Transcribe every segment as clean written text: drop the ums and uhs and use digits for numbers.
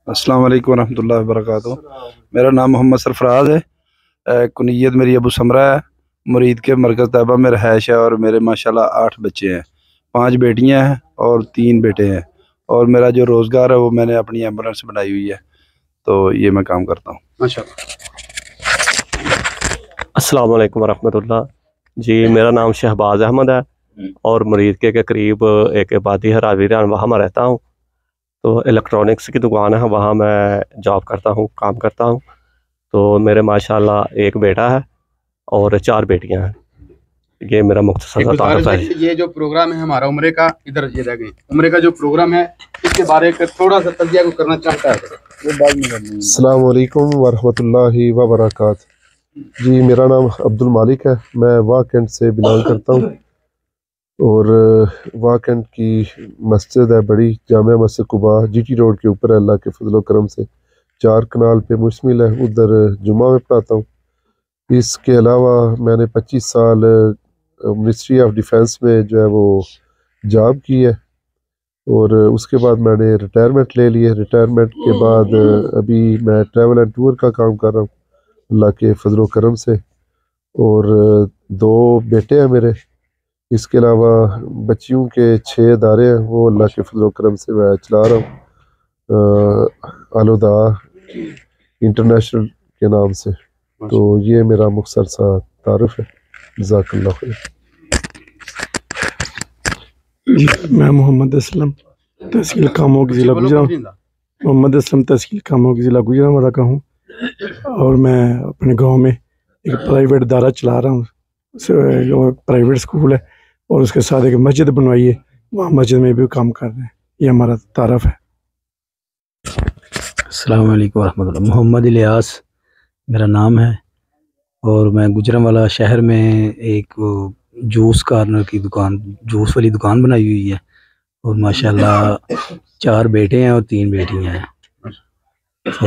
अस्सलाम वालेकुम वरहमतुल्लाहि वबरकातुहू। मेरा नाम मोहम्मद सरफराज है। कुनीयत मेरी अबू समरा है। मुरीद के मरकज़ तैयबा में रहायश है और मेरे माशाल्लाह 8 बच्चे हैं, 5 बेटियां हैं और 3 बेटे हैं। और मेरा जो रोज़गार है वो मैंने अपनी एम्बुलेंस बनाई हुई है, तो ये मैं काम करता हूँ माशाल्लाह। अस्सलाम वालेकुम वरहमतुल्लाह जी। मेरा नाम शहबाज अहमद है और मुरीद के करीब एक आबादी है रावीरान, वहाँ मैं रहता हूँ। तो इलेक्ट्रॉनिक्स की दुकान है, वहाँ मैं जॉब करता हूँ, काम करता हूँ। तो मेरे माशाल्लाह एक बेटा है और 4 बेटियां हैं। ये मेरा मुख्तसर तारुफ है। ये जो प्रोग्राम है हमारा उम्रे का, इधर ये रह गई उम्रे का जो प्रोग्राम है, इसके बारे में थोड़ा सा तजिया को करना चाहता है। अस्सलाम वालेकुम वरहमतुल्लाहि वबरकातुहू। जी मेरा नाम अब्दुल मालिक है, मैं वाह कैंट से बिलोंग करता हूँ। और वाह कैंट की मस्जिद है बड़ी, जामिया मस्जिद कुबा जीटी रोड के ऊपर है। अल्लाह के फजल व करम से 4 कनाल पे मुश्तमिल है, उधर जुमा में पढ़ाता हूँ। इसके अलावा मैंने 25 साल मिनिस्ट्री ऑफ डिफेंस में जो है वो जॉब की है और उसके बाद मैंने रिटायरमेंट ले ली है। रिटायरमेंट के बाद अभी मैं ट्रैवल एंड टूर का काम कर रहा हूँ अल्लाह के फजल व करम से। और 2 बेटे हैं मेरे। इसके अलावा बच्चियों के 6 अदारे हैं, वो अल्लाह के फजल व करम से मैं चला रहा हूँ आलुदा इंटरनेशनल के नाम से। तो ये मेरा मुख्तसर सा तारुफ है। जज़ाकल्लाह खैर। मैं मोहम्मद असलम तहसील कामों की ज़िला मोहम्मद असलम तहसील कामों की ज़िला गुजरांवाला का हूँ और मैं अपने गांव में एक प्राइवेट इदारा चला रहा हूँ। प्राइवेट स्कूल है और उसके साथ एक मस्जिद बनवाई है, वहाँ मस्जिद में भी काम कर रहे हैं। ये हमारा तारफ़ है। अस्सलाम वालेकुम रहमतुल्लाह। मोहम्मद इलियास मेरा नाम है और मैं गुजरांवाला शहर में एक जूस कॉर्नर की दुकान, जूस वाली दुकान बनाई हुई है। और माशाल्लाह 4 बेटे हैं और 3 बेटियां हैं। तो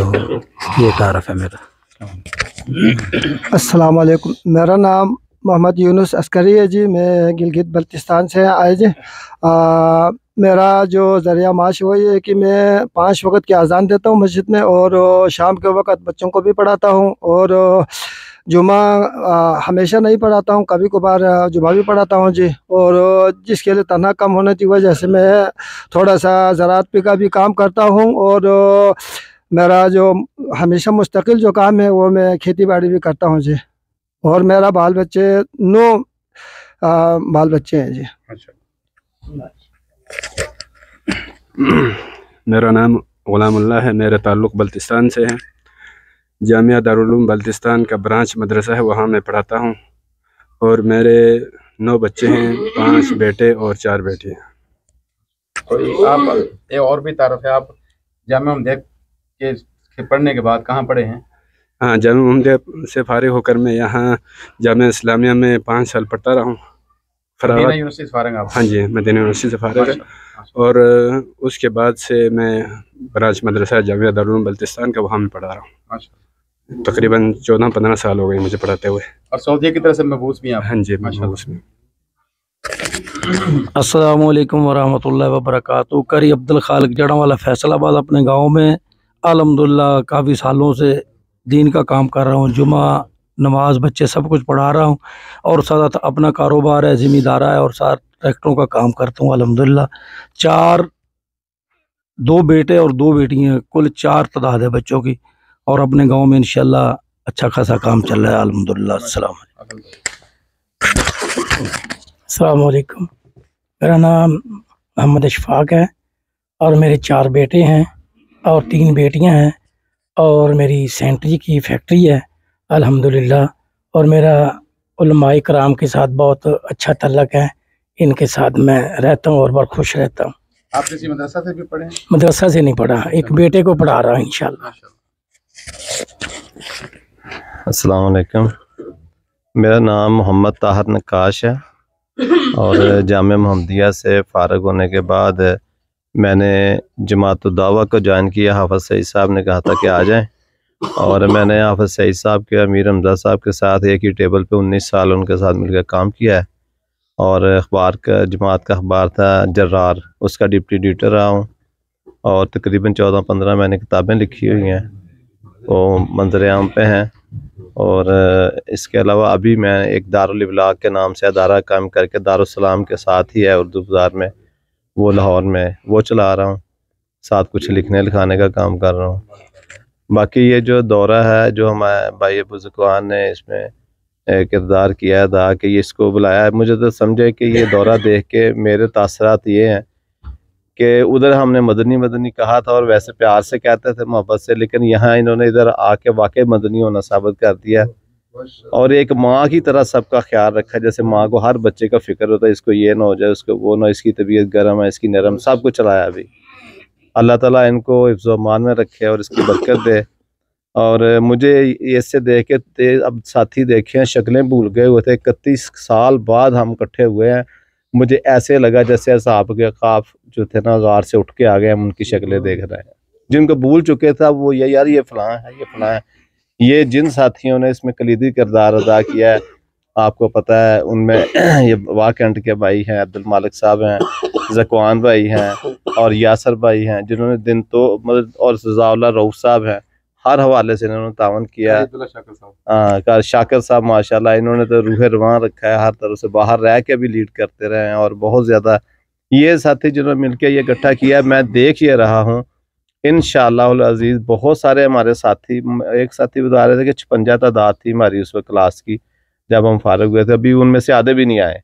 ये तारफ़ है मेरा। अस्सलाम वालेकुम। मेरा नाम मोहम्मद यूनुस अस्करी है जी, मैं गिलगित बल्तिस्तान से आए जी। मेरा जो ज़रिया माश वही है कि मैं 5 वक्त की अज़ान देता हूँ मस्जिद में और शाम के वक्त बच्चों को भी पढ़ाता हूँ। और जुमा हमेशा नहीं पढ़ाता हूँ, कभी कभार जुमा भी पढ़ाता हूँ जी। और जिसके लिए तनख्वाह कम होने की वजह से मैं थोड़ा सा ज़राअत पे का भी काम करता हूँ। और मेरा जो हमेशा मुस्तकिल जो काम है वो मैं खेती बाड़ी भी करता हूँ जी। और मेरा बाल बच्चे 9 बाल बच्चे हैं जी। मेरा नाम गुलामुल्लाह है, मेरा ताल्लुक़ बल्तिस्तान से है। जामिया दारुल उलूम बल्तिस्तान का ब्रांच मदरसा है, वहाँ मैं पढ़ाता हूँ। और मेरे 9 बच्चे हैं, 5 बेटे और 4 बेटी हैं। तो आप एक और भी तारुफ है, आप जामिया उम्मदिया के पढ़ने के बाद कहाँ पढ़े हैं? हाँ, जामिया उम्मदिया से फारिग होकर मैं यहाँ जामिया इस्लामिया में 5 साल पढ़ता रहा हूँ। मदीना यूनिवर्सिटी से फारिग आप? हाँ जी, मदीना यूनिवर्सिटी से फारिग है। और उसके बाद से मैं ब्रांच मदरसा जामिया दारुल उलूम बल्तिस्तान का, वहाँ में पढ़ा रहा हूँ। तकरीबन 14-15 साल हो गए मुझे पढ़ाते हुए। और सऊदीया की तरफ से मबूस भी हैं आप? हाँ जी, मबूस में। अस्सलाम वालेकुम वरहमतुल्लाहि वबरकातुहू। करी अब्दुल खालिक जड़ांवाला फैसलाबाद अपने गांव में अल्हम्दुलिल्लाह काफ़ी सालों से दीन का काम कर रहा हूँ। जुमा नमाज बच्चे सब कुछ पढ़ा रहा हूँ और साथ अपना कारोबार है, ज़िम्मेदारा है और साथ ट्रैक्टरों का काम करता हूँ अल्हम्दुलिल्लाह। 2 बेटे और 2 बेटियाँ, कुल 4 तादाद है बच्चों की। और अपने गांव में इंशाल्लाह अच्छा खासा काम चल रहा है अल्हम्दुलिल्लाह। अस्सलाम वालेकुम। मेरा नाम मोहम्मद इशफाक है और मेरे 4 बेटे हैं और 3 बेटियां हैं और मेरी सैनिटरी की फैक्ट्री है अल्हम्दुलिल्लाह। और मेरा उलमाए कराम के साथ बहुत अच्छा तल्लक है, इनके साथ मैं रहता हूँ और बहुत खुश रहता हूँ। आप किसी मदरसा से भी पढ़े हैं? मदरसा से नहीं पढ़ा, एक बेटे को पढ़ा रहा हूँ इंशाल्लाह। अस्सलाम वालेकुम। मेरा नाम मोहम्मद ताहर नक्काश है और जामिया मोहम्मदिया से फ़ारिग होने के बाद मैंने जमात दावा को ज्वाइन किया। हाफ़िज़ सईद साहब ने कहा था कि आ जाएं और मैंने हाफ़िज़ सईद साहब के, अमीर हमज़ा साहब के साथ एक ही टेबल पे 19 साल उनके साथ मिलकर काम किया है। और अखबार का, जमात का अखबार था जर्रार, उसका डिप्टी एडिटर रहा हूँ। और तकरीबन 14-15 मैंने किताबें लिखी हुई हैं, वो मंजर आम पे हैं। और इसके अलावा अभी मैं एक दारुल इबलाग के नाम से अदारा काम करके दारुस्सलाम के साथ ही है उर्दू बाज़ार में, वो लाहौर में, वो चला रहा हूँ। साथ कुछ लिखने लिखाने का काम कर रहा हूँ। बाकी ये जो दौरा है जो हमारे भाई अबू ज़कवान ने इसमें किरदार किया है अदा कि ये इसको बुलाया है, मुझे तो समझे कि ये दौरा देख के मेरे तासरात ये हैं कि उधर हमने मदनी कहा था और वैसे प्यार से कहते थे, मोहब्बत से, लेकिन यहाँ इन्होंने इधर आके वाकई मदनी होना साबित कर दिया और एक माँ की तरह सबका ख्याल रखा। जैसे माँ को हर बच्चे का फिक्र होता है, इसको ये ना हो जाए, उसको वो ना, इसकी तबीयत गर्म है, इसकी नरम, सब कुछ चलाया अभी। अल्लाह ताला इनको हिफ्ज़-ओ-अमान में रखे और इसकी बरकत दे। और मुझे इससे देख के अब साथी देखे हैं, शक्लें भूल गए हुए थे, 31 साल बाद हम इकट्ठे हुए हैं। मुझे ऐसे लगा जैसे असहाब के ख्वाब जो थे ना, गार से उठ के आ गए, हम उनकी शक्लें देख रहे हैं। जिनको भूल चुके थे वो ये यार ये फ़लाँ है, ये फ़लाँ है। ये जिन साथियों ने इसमें कलीदी किरदार अदा किया है, आपको पता है उनमें ये वाकंड के भाई हैं, अब्दुल मालिक साहब हैं, ज़कवान भाई हैं और यासर भाई हैं, जिन्होंने दिन तो मतलब, और रज़ाउल्लाह रऊफ़ साहब हैं, हर हवाले से इन्होंने तावन किया है। हाँ, शाकिर साहब माशाल्लाह, इन्होंने तो रूह रवान रखा है, हर तरह से बाहर रह के भी लीड करते रहे हैं और बहुत ज़्यादा ये साथी जिन्होंने मिलकर ये इकट्ठा किया, मैं देख ये रहा हूँ इंशाअल्लाह अज़ीज़। बहुत सारे हमारे साथी, एक साथी बता रहे थे कि 56 तादाद थी हमारी उस वक्त क्लास की जब हम फारिग हुए थे, अभी उनमें से आधे भी नहीं आए।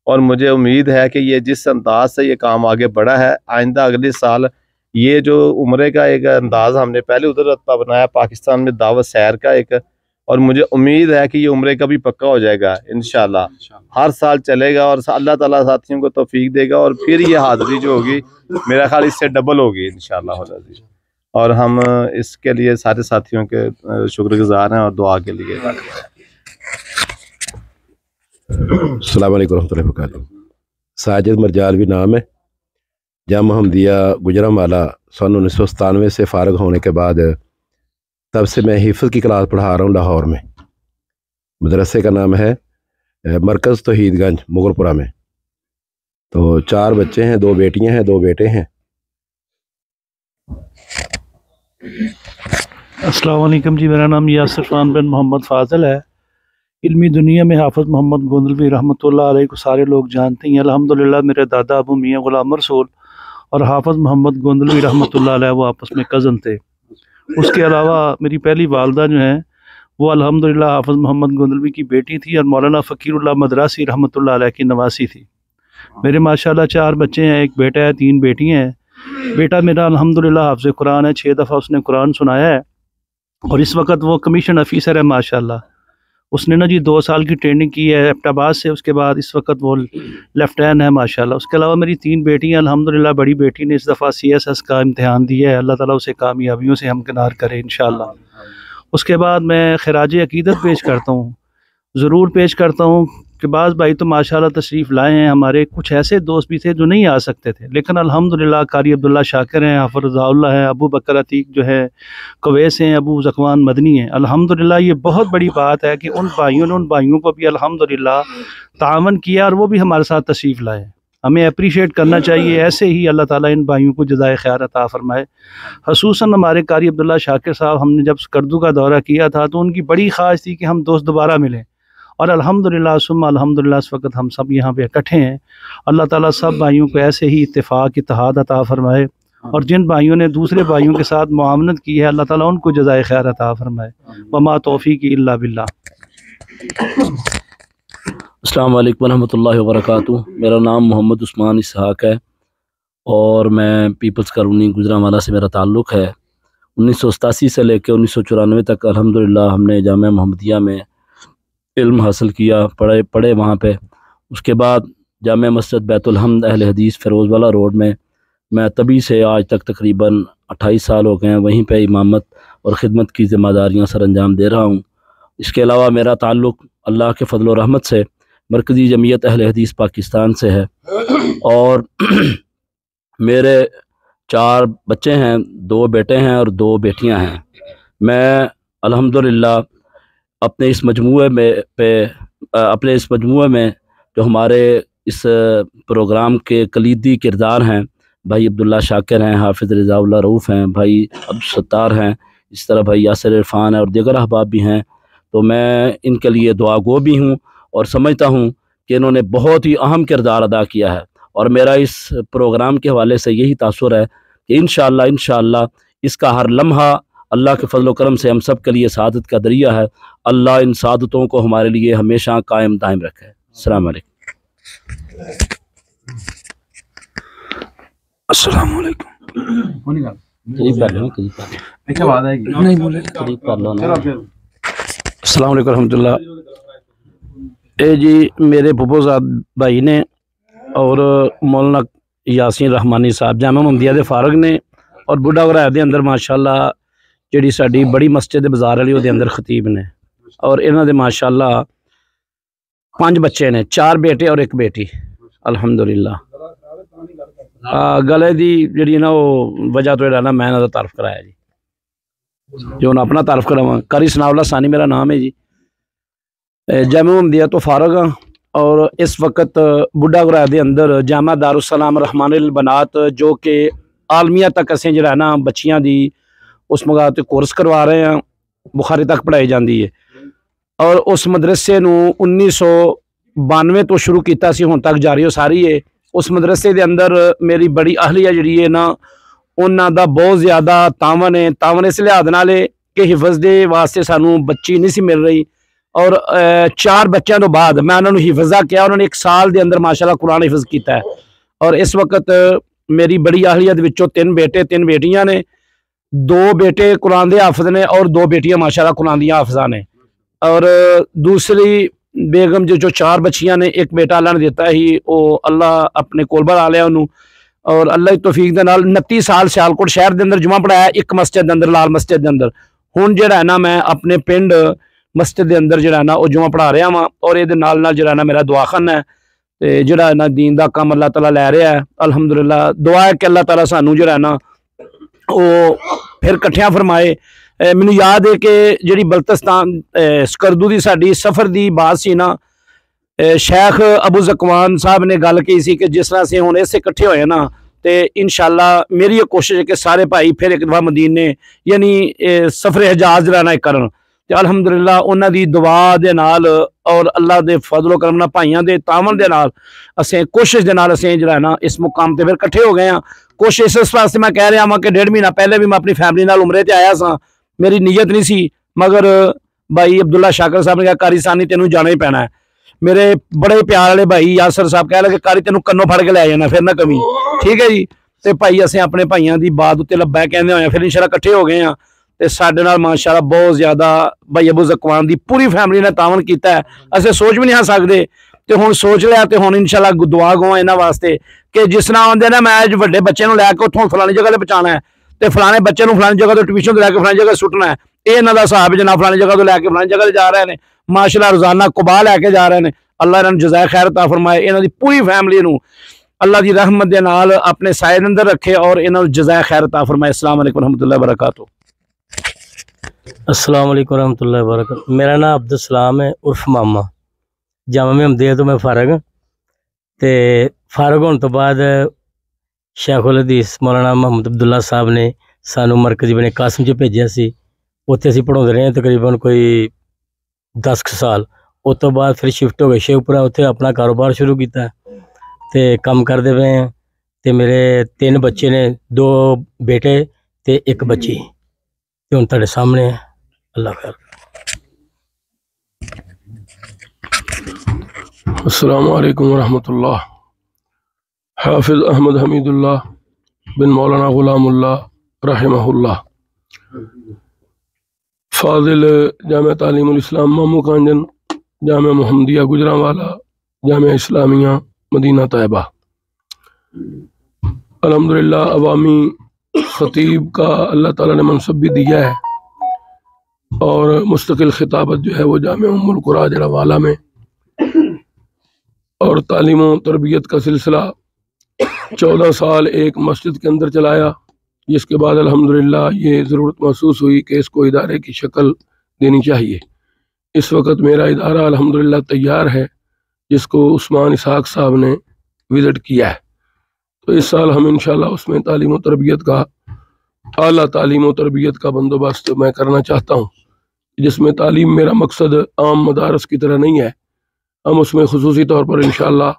और मुझे उम्मीद है कि ये जिस अंदाज से ये काम आगे बढ़ा है, आइंदा अगले साल ये जो उम्रे का एक अंदाज हमने पहले उधर रत्बा बनाया पाकिस्तान में दावत सैर का एक, और मुझे उम्मीद है कि ये उम्रे का भी पक्का हो जाएगा इंशाल्लाह, हर साल चलेगा और अल्लाह ताला साथियों को तौफीक देगा और फिर ये हाज़िरी जो होगी मेरा ख्याल इससे डबल होगी इंशाल्लाह। और हम इसके लिए सारे साथियों के शुक्रगुजार हैं और दुआ के लिए। अस्सलाम वालेकुम रहमतुल्लाहि व बरकातहू। साजिद मरजालवी नाम है। जामा हमदिया गुजरांवाला सन 1997 से फ़ारिग होने के बाद तब से मैं हिफ्ज़ की क्लास पढ़ा रहा हूँ लाहौर में। मदरसे का नाम है मरकज़ तौहीदगंज मुगलपुरा में। तो 4 बच्चे हैं, 2 बेटियां हैं, 2 बेटे हैं। अस्सलाम वालेकुम जी, मेरा नाम यासिर खान बिन मोहम्मद फ़ाज़िल है। इल्मी दुनिया में हाफ़िज़ मोहम्मद गोंदलवी रहमतुल्लाह अलैह को सारे लोग जानते हैं। अल्हम्दुलिल्लाह मेरे दादा अबू मियाँ ग़ुलाम रसूल और हाफ़िज़ मोहम्मद गोंदलवी रहमतुल्लाह अलैह वो आपस में कज़न थे। उसके अलावा मेरी पहली वालदा जो हैं वो अल्हम्दुलिल्लाह हाफ़िज़ मोहम्मद गोंदलवी की बेटी थी और मौलाना फ़कीरुल्लाह मदरासी रहमतुल्लाह अलैह की नवासी थी। मेरे माशाल्लाह 4 बच्चे हैं, एक बेटा है, 3 बेटियाँ हैं। बेटा मेरा अल्हम्दुलिल्लाह हाफ़िज़ कुरान है, 6 दफ़ा उसने कुरान सुनाया है और इस वक्त वो कमीशन ऑफिसर है माशाल्लाह। उसने ना जी 2 साल की ट्रेनिंग की है एबटाबाद से, उसके बाद इस वक्त वो लेफ्टिनेंट है माशाल्लाह। उसके अलावा मेरी 3 बेटियां, अल्हम्दुलिल्लाह बड़ी बेटी ने इस दफ़ा CSS का इम्तिहान दिया है, अल्लाह ताला उसे कामयाबियों से हमकिनार करे इंशाअल्लाह। उसके बाद मैं खिराज अकीदत पेश करता हूँ, ज़रूर पेश करता हूँ कि बाज़ भाई तो माशाल्लाह तशरीफ़ लाए हैं। हमारे कुछ ऐसे दोस्त भी थे जो नहीं आ सकते थे, लेकिन अल्हम्दुलिल्लाह कारी अब्दुल्ला शाकिर हैं, हाफ़िज़ रज़ाउल्लाह हैं, अबू बकर अतीक जो है कवैस हैं, अबू ज़कवान मदनी हैं। अल्हम्दुलिल्लाह ये बहुत बड़ी बात है कि उन भाइयों को भी अल्हम्दुलिल्लाह तावन किया और वो भी हमारे साथ तशरीफ़ लाए। हमें अप्रीशिएट करना चाहिए। ऐसे ही अल्लाह ताला इन भाइयों को जज़ाए खैर अता फ़रमाए। ख़ुसूसन हमारे कारी अब्दुल्ला शाकिर साहब, हमने जब स्कर्दू का दौरा किया था तो उनकी बड़ी ख्वाहिश थी कि हम दोस्त दोबारा मिलें और अल्हम्दुलिल्लाह सुम्मा अल्हम्दुलिल्लाह इस वक्त हम सब यहाँ पे इकट्ठे हैं। अल्लाह ताला सब भाइयों को ऐसे ही इत्तेफाक इत्तेहाद अता फ़रमाए और जिन भाइयों ने दूसरे भाइयों के साथ मुआवनत की है अल्लाह ताला उनको जज़ाए खैर अता फ़रमाए। वमा तौफ़ीक़ी इल्ला बिल्लाह। अस्सलाम वालेकुम रहमतुल्लाहि व बरकातुहू। मेरा नाम मोहम्मद उस्मान इसहाक है और मैं पीपल्स कॉलोनी गुजरांवाला से मेरा ताल्लुक़ है। 1987 से लेकर 1994 तक अल्हम्दुलिल्लाह हमने जामिया मोहम्मदिया में इल्म हासिल किया, पढ़े वहाँ पे। उसके बाद जामिया मस्जिद बैतुल हम्द अहले हदीस फ़िरोज़वाला रोड में मैं तभी से आज तक तकरीबन 28 साल हो गए हैं वहीं पे इमामत और ख़िदमत की ज़िम्मेदारियाँ सर अंजाम दे रहा हूँ। इसके अलावा मेरा ताल्लुक़ अल्लाह के फ़ज़ल व रहमत से मरकज़ी जमीयत अहले हदीस पाकिस्तान से है और मेरे 4 बच्चे हैं, 2 बेटे हैं और 2 बेटियां हैं। मैं अल्हम्दुलिल्लाह अपने इस मजमूए में जो हमारे इस प्रोग्राम के कलीदी किरदार हैं, بھائی عبداللہ شاکر ہیں، حافظ رضا اللہ رؤف ہیں، بھائی عبدالستار ہیں، اس طرح بھائی یاسر عرفان ہے اور دیگر احباب بھی ہیں. تو میں ان کے لیے دعا گو بھی ہوں اور سمجھتا ہوں کہ انہوں نے بہت ہی اہم کردار ادا کیا ہے. اور میرا اس پروگرام کے حوالے سے یہی تاثر ہے کہ انشاءاللہ اس کا ہر لمحہ اللہ کے فضل و کرم سے ہم سب کے لیے سعادت کا ذریعہ ہے. اللہ ان سعادتوں کو ہمارے لیے ہمیشہ قائم دائم رکھے. السلام علیکم. السلام علیکم. السلام علیکم ورحمۃ اللہ. اے جی میرے پھپھو صاحب بھائی نے اور مولانا یاسین رحمانی صاحب جامع محمدیہ دے فارغ نے اور بڈھا گرایا دے اندر ماشاءاللہ جڑی ساڈی بڑی مسجد بازار والی دے اندر خطیب نے اور انہاں دے ماشاءاللہ 5 بچے نے، 4 بیٹے اور 1 بیٹی. الحمدللہ گلے دی جڑی نا وہ وجہ تو نا میں انہاں دا تعارف کرایا جی، جو نا اپنا تعارف کراواں. قاری ثناء اللہ ثانی میرا نام ہے جی. جامع محمدیہ تو فارغ ہاں اور اس وقت بڈھا گرایا دے اندر جامع دارالسلام رحمان البنات جو کہ عالمیہ تک اسیں جڑا نا بچیاں دی اس مگاہ تے کورس کروا رہے ہیں، بخاری تک پڑھائی جاندی ہے. اور اس مدرسے نو 1992 تو شروع کیتا سی ہن تک جاری و ساری ہے. اس مدرسے دے اندر میری بڑی اہلیہ جڑی ہے نا انہاں دا بہت زیادہ تعاون ہے. تعاون اس لحاظ نال ہے کہ حفظ دے واسطے سانو بچی نہیں سی مل رہی اور 4 بچیاں تو بعد میں انہوں نے حفظہ کیا، انہوں نے 1 سال دے اندر ماشاءاللہ قرآن حفظ کیتا ہے. اور اس وقت میری بڑی اہلیہ دے وچوں 3 بیٹے 3 بیٹیاں نے، 2 بیٹے قرآن دے حافظ نے اور 2 بیٹیاں ماشاءاللہ قرآن دیاں حافظہ نے. اور دوسری بیگم جو 4 بچیاں نے، 1 بیٹا اللہ نے دیتا ہی وہ اللہ اپنے کول بلا لیا انہوں اور اللہ کی توفیق دے نال 29 سال سیالکوٹ شہر دے اندر جمعہ پڑھایا 1 مسجد دے اندر، لال مسجد دے اندر. ہن جڑا ہے نا میں اپنے پنڈ مسجد دے اندر جڑا ہے نا وہ جمعہ پڑھا رہا ہاں اور یہ نال جڑا ہے نا میرا دعاخانہ ہے تے جڑا ہے نا دین دا کام اللہ تعالیٰ لے رہا ہے. الحمدللہ دعا ہے کہ اللہ تعالیٰ سانو جڑا ہے نا وہ پھر کٹھیاں فرمائے. مینوں یاد ہے کہ جڑی بلتستان سکردو دی ساڈی سفر دی بات سی نا، شیخ ابو زکوان صاحب نے گل کی سی کہ جس طرح سے ہن ایسے کٹھے ہوئے نا تے انشاءاللہ میری یہ کوشش ہے کہ سارے بھائی پھر ایک دفعہ مدینے یعنی سفر حجاز جڑا نا کرن. تے الحمدللہ انہاں دی دعا دے نال اور اللہ دے فضل و کرم نال بھائیاں دے تعاون دے نال اسیں کوشش دے نال اسیں جڑا ہے نا اس مقام تے پھر کٹھے ہو گئے ہاں. کوشش اس واسطے میں کہہ رہا ہاں کہ 1.5 مہینہ پہلے بھی میں اپنی فیملی نال عمرے تے آیا سا، میری نیت نہیں سی مگر بھائی عبداللہ شاکر صاحب نے کہا قاری ثانی تینوں جانا ہی پینا ہے. میرے بڑے پیار والے بھائی یاسر صاحب کہہ لگے قاری تینوں کنوں پھڑ کے لے جانا پھر نہ کمی، ٹھیک ہے جی. تے بھائی اسیں اپنے بھائیاں دی بات اتنے لبیک کہندے ہوئے پھر انشاءاللہ کٹھے ہو گئے ہاں. تے ساڈے نال ماشاءاللہ بہت زیادہ بھائی ابو زکوان دی پوری فیملی نے تعاون کیتا ہے، اسے سوچ بھی نہیں سکدے. تے ہن سوچ لیا تے ہن انشاءاللہ دعا گواں انہاں واسطے کہ جس طرح آندے نا میں اج وڈے بچے نوں لے کے اتھوں فلانی جگہ تے پہنچانا ہے تے فلانے بچے نوں فلانی جگہ تے ٹیوشن تے لے کے فلانی جگہ سٹنا ہے. اے انہاں دا حساب جناب فلانی جگہ تو لے کے فلانی جگہ تے جا رہے ہیں ماشاءاللہ روزانہ قبا لے کے جا رہے ہیں. اللہ انہاں نوں جزائے خیر عطا فرمائے، انہاں دی پوری فیملی نوں اللہ دی رحمت دے نال اپنے سائے دے اندر رکھے اور انہاں نوں جزائے خیر عطا فرمائے. السلام علیکم ورحمۃ اللہ وبرکاتہ. السلام علیکم ورحمۃ اللہ وبرکاتہ. میرا نام عبدالسلام ہے عرف ماما. جامع محمدیہ تو میں فارغ ہوں تے فارغ ہونے تو بعد شیخ الحدیث مولانا محمد عبداللہ صاحب نے سانو مرکزی بنے قاسم چ بھیجیا سی. اتنے اسی پڑھاؤندے رہے تقریباً کوئی 10 سال. اس تو بعد پھر شفٹ ہو گئے شیخ پورا، اتنے اپنا کاروبار شروع کیتا تے کام کرتے پئے ہیں. تے میرے 3 بچے نے، 2 بیٹے تے 1 بچی تے ہن تہاڈے سامنے ہے. اللہ خیر. السلام علیکم ورحمۃ اللہ. حافظ احمد حمید اللہ بن مولانا غلام اللہ رحمہ اللہ، فاضل جامع تعلیم الاسلام مامو کانجن، جامع محمدیہ گجرانوالا، جامعہ اسلامیہ مدینہ طیبہ. الحمدللہ عوامی خطیب کا اللہ تعالیٰ نے منصب بھی دیا ہے اور مستقل خطابت جو ہے وہ جامع ام القریٰ جڑاوالا میں، اور تعلیم و تربیت کا سلسلہ 14 سال ایک مسجد کے اندر چلایا، جس کے بعد الحمدللہ یہ ضرورت محسوس ہوئی کہ اس کو ادارے کی شکل دینی چاہیے. اس وقت میرا ادارہ الحمدللہ تیار ہے، جس کو عثمان اسحاق صاحب نے وزٹ کیا ہے. تو तो इस साल हम इंशाल्लाह उसमें तालीम व तरबियत का, आला तालीम व तरबियत का बंदोबस्त मैं करना चाहता हूँ, जिसमें तालीम मेरा मकसद आम मदारस की तरह नहीं है। हम उसमें खुसूसी तौर पर इंशाल्लाह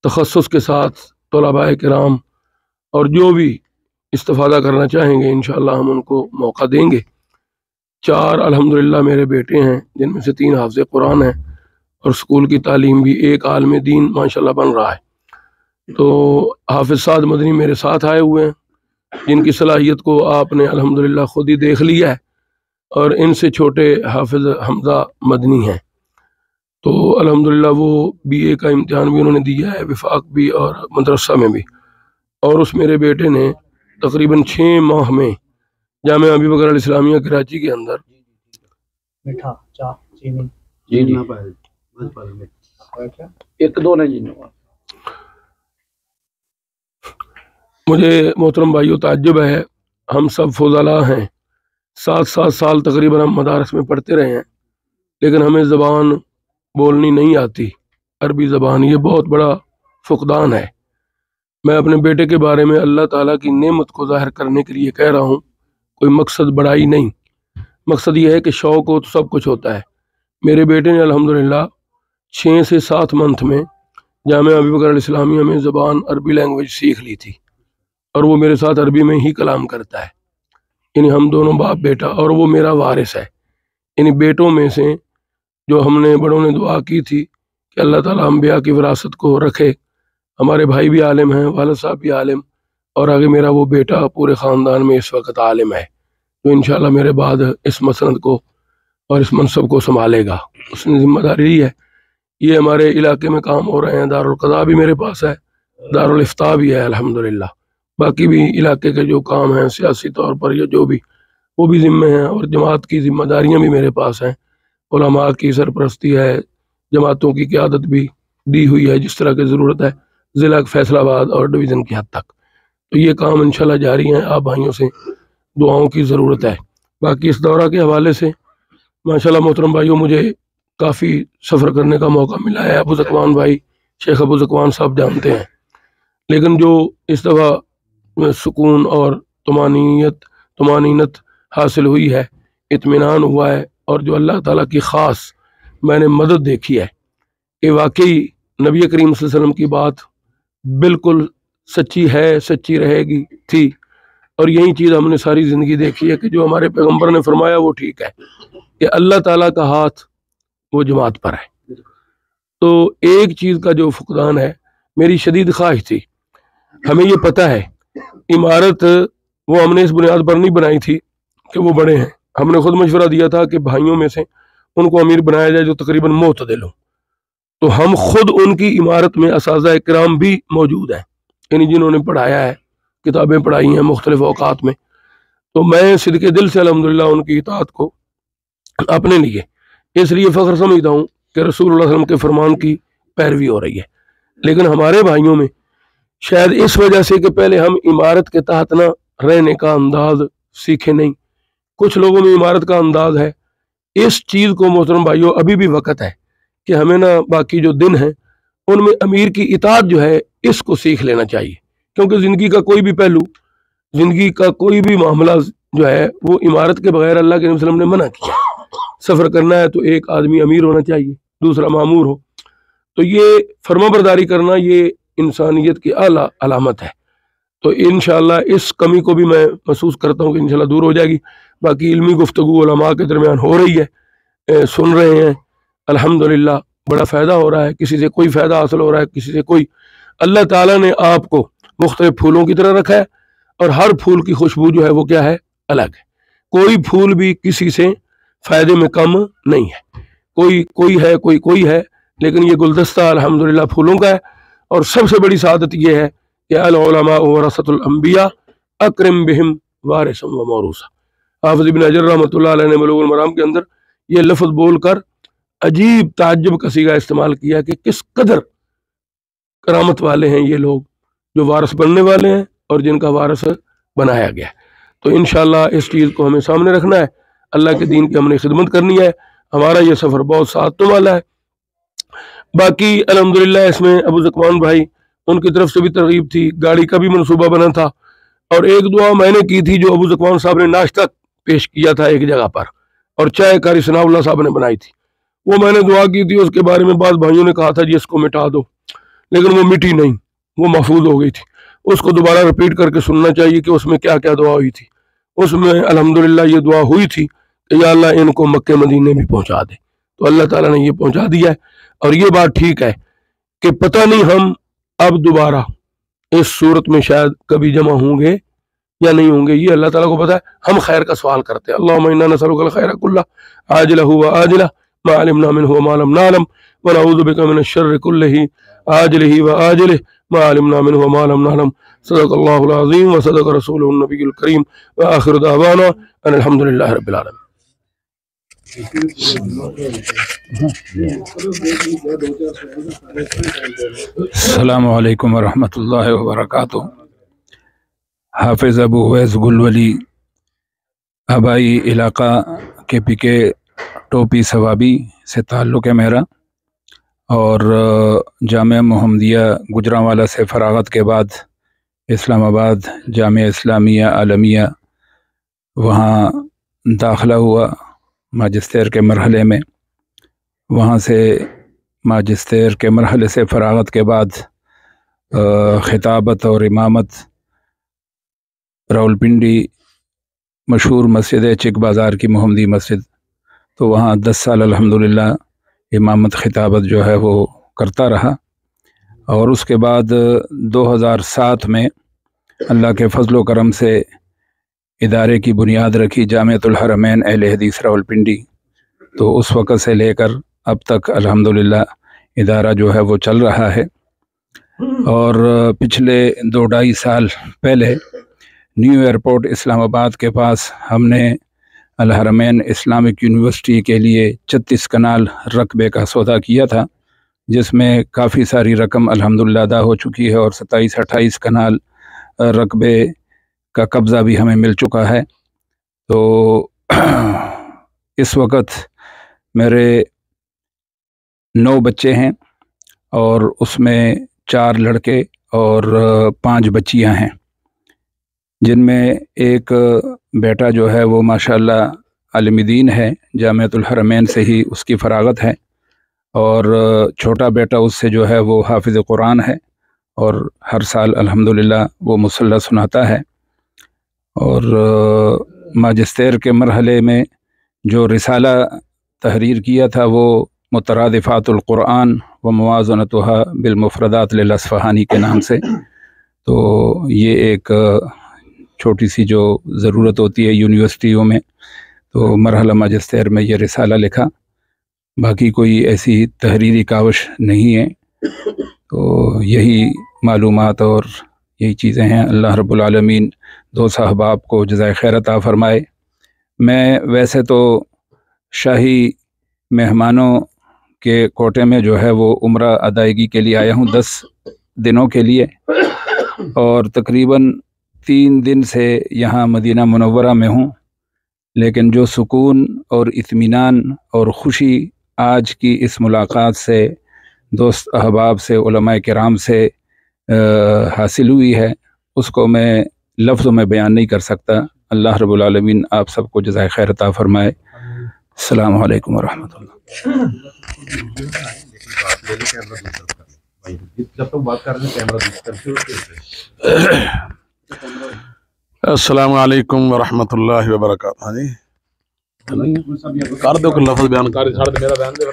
तखस्सुस के साथ तलबाए किराम और जो भी इस्तिफादा करना चाहेंगे इंशाल्लाह हम उनको मौका देंगे। 4 अल्हम्दुलिल्लाह मेरे बेटे हैं, जिनमें से 3 हाफ़िज़ कुरान हैं और स्कूल की तालीम भी, एक आलिम दीन माशाल्लाह बन रहा है। तो हाफिज़ साद मदनी मेरे साथ आए हुए हैं, जिनकी सलाहियत को आपने अल्हम्दुलिल्लाह खुद ही देख लिया है, और इनसे छोटे हाफिज़ हमज़ा मदनी हैं। तो अल्हम्दुलिल्लाह वो बीए का इम्तिहान भी उन्होंने दिया है, विफाक भी और मदरसा में भी। और उस मेरे बेटे ने तकरीबन 6 माह में जामिया अबी बकर अल इस्लामिया कराची के अंदर मुझे मोहतरम भाइयों ताज्जुब है, हम सब फुज़ला हैं, 7-7 साल तकरीबन हम मदारस में पढ़ते रहे हैं, लेकिन हमें ज़बान बोलनी नहीं आती, अरबी ज़बान। ये बहुत बड़ा फुकदान है। मैं अपने बेटे के बारे में अल्लाह ताला की नेमत को ज़ाहिर करने के लिए कह रहा हूँ, कोई मकसद बड़ाई नहीं। मकसद ये है कि शौक़ हो तो सब कुछ होता है। मेरे बेटे ने अल्हम्दुलिल्लाह 6 से 7 मंथ में जामिया अबी बकर अल इस्लामिया में ज़बान अरबी लैंग्वेज सीख ली थी, और वो मेरे साथ अरबी में ही कलाम करता है। यानी हम दोनों बाप बेटा, और वो मेरा वारिस है। यानी बेटों में से जो हमने बड़ों ने दुआ की थी कि अल्लाह ताला अंबिया की विरासत को रखे। हमारे भाई भी आलिम हैं, वालिद साहब भी आलिम, और आगे मेरा वो बेटा पूरे ख़ानदान में इस वक्त आलिम है, तो इंशाल्लाह मेरे बाद इस मसनद को और इस मनसब को संभालेगा। उसने जिम्मेदारी ली है। ये हमारे इलाके में काम हो रहे हैं, दारुल क़ज़ा भी मेरे पास है, दारुल इफ्ता भी है अल्हम्दुलिल्लाह। बाकी भी इलाके के जो काम हैं सियासी तौर पर या जो भी, वो भी ज़िम्मे हैं, और जमात की जिम्मेदारियाँ भी मेरे पास हैं। उलमा की सरपरस्ती है, जमातों की क़यादत भी दी हुई है जिस तरह की ज़रूरत है, ज़िला फैसलाबाद और डिवीज़न की हद तक। तो ये काम इंशाल्लाह जारी हैं। आप भाइयों से दुआओं की ज़रूरत है। बाकी इस दौरा के हवाले से माशाल्लाह मोहतरम भाइयों, मुझे काफ़ी सफ़र करने का मौका मिला है। अबू ज़कवान भाई, शेख अबू ज़कवान साहब जानते हैं, लेकिन जो इस दफ़ा सुकून और तुमानीनत हासिल हुई है, इत्मीनान हुआ है, और जो अल्लाह ताला की ख़ास मैंने मदद देखी है कि वाकई नबी करीम सल्लल्लाहु अलैहि वसल्लम की बात बिल्कुल सच्ची है, सच्ची रहेगी थी, और यही चीज़ हमने सारी ज़िंदगी देखी है कि जो हमारे पैगंबर ने फरमाया वो ठीक है कि अल्लाह ताला का हाथ वो जमात पर है। तो एक चीज़ का जो फुकदान है, मेरी शदीद ख्वाहिश थी। हमें ये पता है इमारत वो हमने इस बुनियाद पर नहीं बनाई थी कि वो बड़े हैं। हमने खुद मशवरा दिया था कि भाइयों में से उनको अमीर बनाया जाए जो तकरीबन मोतदिल हो। तो हम खुद उनकी इमारत में असाज़ा इकराम भी मौजूद हैं, यानी जिन्होंने पढ़ाया है, किताबें पढ़ाई हैं मुख्तलिफ औकात में। तो मैं सिद्के दिल से अल्हम्दुलिल्लाह उनकी इताअत को अपने लिए इसलिए फ़ख्र समझता हूँ कि रसूलुल्लाह सल्लल्लाहु अलैहि वसल्लम के फरमान की पैरवी हो रही है। लेकिन हमारे भाइयों में शायद इस वजह से कि पहले हम इमारत के तहत ना रहने का अंदाज सीखे नहीं, कुछ लोगों में इमारत का अंदाज है। इस चीज़ को मोहतरम भाइयों अभी भी वक़्त है कि हमें ना बाकी जो दिन हैं उनमें अमीर की इताअत जो है इसको सीख लेना चाहिए, क्योंकि ज़िंदगी का कोई भी पहलू, ज़िंदगी का कोई भी मामला जो है वो इमारत के बगैर अल्लाह के नबी सल्लल्लाहु अलैहि वसल्लम ने मना किया। सफ़र करना है तो एक आदमी अमीर होना चाहिए, दूसरा मामूर हो। तो ये फर्माबरदारी करना ये इंसानियत की आला अलामत है। तो इंशाअल्लाह इस कमी को भी मैं महसूस करता हूँ कि इंशाअल्लाह दूर हो जाएगी। बाकी इल्मी गुफ्तगू उलमा के दरमियान हो रही है, सुन रहे हैं, अल्हम्दुलिल्लाह बड़ा फ़ायदा हो रहा है। किसी से कोई फ़ायदा हासिल हो रहा है, किसी से कोई। अल्लाह ताला ने आपको मुख्तलिफ फूलों की तरह रखा है, और हर फूल की खुशबू जो है वो क्या है, अलग है। कोई फूल भी किसी से फ़ायदे में कम नहीं है। कोई है, कोई है, लेकिन ये गुलदस्ता अल्हम्दुलिल्लाह फूलों का है। और सबसे बड़ी सादत ये है कि अल उलमा वरसतुल अंबिया अकरम बिहिम वारिसन व मौरूसा। हाफिज़ इब्न हजर रहमतुल्लाह अलैह ने बलूगुल मराम के अंदर ये लफ्ज़ बोलकर अजीब ताज्जुब का सीगा इस्तेमाल किया कि किस कदर करामत वाले हैं ये लोग जो वारिस बनने वाले हैं और जिनका वारिस बनाया गया। तो इंशाअल्लाह इस चीज़ को हमें सामने रखना है। अल्लाह के दीन की हमने खिदमत करनी है। हमारा ये सफ़र बहुत साथों वाला है। बाकी अल्हम्दुलिल्लाह इसमें अबू ज़कवान भाई उनकी तरफ से भी तरगीब थी, गाड़ी का भी मनसूबा बना था। और एक दुआ मैंने की थी जो अबू ज़कवान साहब ने नाश्ता पेश किया था एक जगह पर, और चाय कारी सनाउल्लाह साहब ने बनाई थी, वो मैंने दुआ की थी। उसके बारे में बाद भाइयों ने कहा था जी इसको मिटा दो, लेकिन वो मिटी नहीं, वो महफूज हो गई थी। उसको दोबारा रिपीट करके सुनना चाहिए कि उसमें क्या क्या दुआ हुई थी। उसमें अल्हम्दुलिल्लाह ये दुआ हुई थी कि या अल्लाह इनको मक्के मदीने भी पहुंचा दे। तो अल्लाह ताला ने ये पहुंचा दिया है। और ये बात ठीक है कि पता नहीं हम अब दोबारा इस सूरत में शायद कभी जमा होंगे या नहीं होंगे, ये अल्लाह ताला को पता है। हम खैर का सवाल करते हैं, अल्लाहुम्मा इन्ना नसअलुकल खैरा कुल्लह आजिलहु व आजिलह मा अलिमना मिन्हु व मा लम नअलम व नऊज़ु बिका मिनश शर्रि कुल्लिही आजिलिही व आजिलिही मा अलिमना मिन्हु व मा लम नअलम। सदक़ल्लाहुल अज़ीम व सदक़ रसूलुहुन नबियुल करीम व आखिरु दावाना अनिल हम्दुलिल्लाहि रब्बिल आलमीन। अस्सलामु अलैकुम वरहमतुल्लाहि वबरकातुहू। हाफिज़ अबू उवैस गुलवली, आबाई इलाका के पीके टोपी सवाबी से ताल्लुक़ है मेरा, और जामिया मुहम्मदिया गुजरांवाला से फ़राग़त के बाद इस्लामाबाद जामिया इस्लामिया आलमिया वहाँ दाखिला हुआ माजिस्टर के मरहले में। वहाँ से माजिस्टर के मरहले से फ़राग़त के बाद ख़िताबत और इमामत रावलपिंडी मशहूर मस्जिद है चिक बाज़ार की मुहम्मदी मस्जिद, तो वहाँ 10 साल अल्हम्दुलिल्लाह इमामत ख़िताबत जो है वो करता रहा। और उसके बाद 2007 में अल्लाह के फ़ज़ल व करम से इदारे की बुनियाद रखी जामियतुल हरमैन अहले हदीस रावलपिंडी। तो उस वक़्त से लेकर अब तक अल्हम्दुलिल्लाह इदारा जो है वो चल रहा है। और पिछले 2-2.5 साल पहले न्यू एयरपोर्ट इस्लामाबाद के पास हमने अल हरमैन इस्लामिक यूनिवर्सिटी के लिए 36 कनाल रकबे का सौदा किया था, जिसमें काफ़ी सारी रकम अल्हम्दुलिल्लाह अदा हो चुकी है और 27-28 कनाल रकबे का कब्ज़ा भी हमें मिल चुका है। तो इस वक्त मेरे 9 बच्चे हैं और उसमें 4 लड़के और 5 बच्चियां हैं, जिनमें एक बेटा जो है वो माशाअल्लाह आलिम दीन है, जामियतुल हरमैन से ही उसकी फ़राग़त है, और छोटा बेटा उससे जो है वो हाफिज़ कुरान है और हर साल अल्हम्दुलिल्लाह वो मुसल्ला सुनाता है। और माजिस्टर के मरहले में जो रिसाला तहरीर किया था वो मुतरादिफ़ातुल कुरान व मुवाज़नतुहा बिलमुफ़रदात लिल अस्फ़हानी के नाम से। तो ये एक छोटी सी जो ज़रूरत होती है यूनिवर्सिटियों में, तो मरहला माजिस्टर में ये रिसाला लिखा, बाकी कोई ऐसी तहरीरी कावश नहीं है। तो यही मालूमात और यही चीज़ें हैं। अल्लाह रब्बुल आलमीन दो साहबाब को जज़ाए खैर अता फ़रमाए। मैं वैसे तो शाही मेहमानों के कोटे में जो है वो उम्रा अदायगी के लिए आया हूँ 10 दिनों के लिए, और तकरीबन 3 दिन से यहाँ मदीना मुनव्वरा में हूँ। लेकिन जो सुकून और इत्मीनान और ख़ुशी आज की इस मुलाकात से दोस्त अहबाब से उलमाए किराम से हासिल हुई है, उसको मैं लफ्ज़ों में बयान नहीं कर सकता। अल्लाह रब्बुल आलमीन आप सबको जज़ाए खैर अता फ़रमाए। अस्सलामु अलैकुम वरहमतुल्लाह। अस्सलामु अलैकुम वरहमतुल्लाहि वबरकातुहू। हाँ जी कर दो लफ्ज़ बयान कर मेरा बयान दे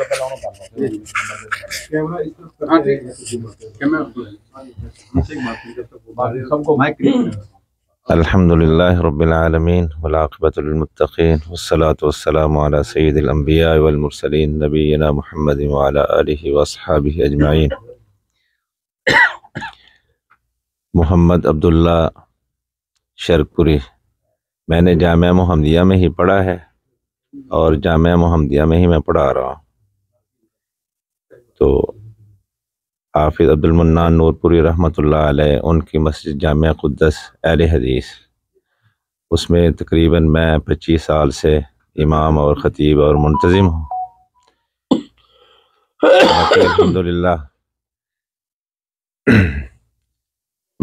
अल्हम्दुलिल्लाह रब्बिल आलमीन वल आक़िबतु लिल मुत्तक़ीन वस्सलातु वस्सलामु अला सय्यिदिल अंबिया वल मुरसलीन नबीना मुहम्मदिन व अला आलिहि व अस्हाबिहि अजमाइन। मोहम्मद अब्दुल्ला शरकपुरी, मैंने जामिया मुहम्मदिया में ही पढ़ा है और जामिया मुहम्मदिया में ही मैं पढ़ा रहा हूँ। तो हाफिज़ अब्दुल मन्नान नूरपुरी रहमतुल्लाह अलैह उनकी मस्जिद जामिया कुद्दस अहले हदीस, उसमें तकरीबन मैं 25 साल से इमाम और ख़तीब और मुंतज़िम हूँ। अल्हम्दुलिल्लाह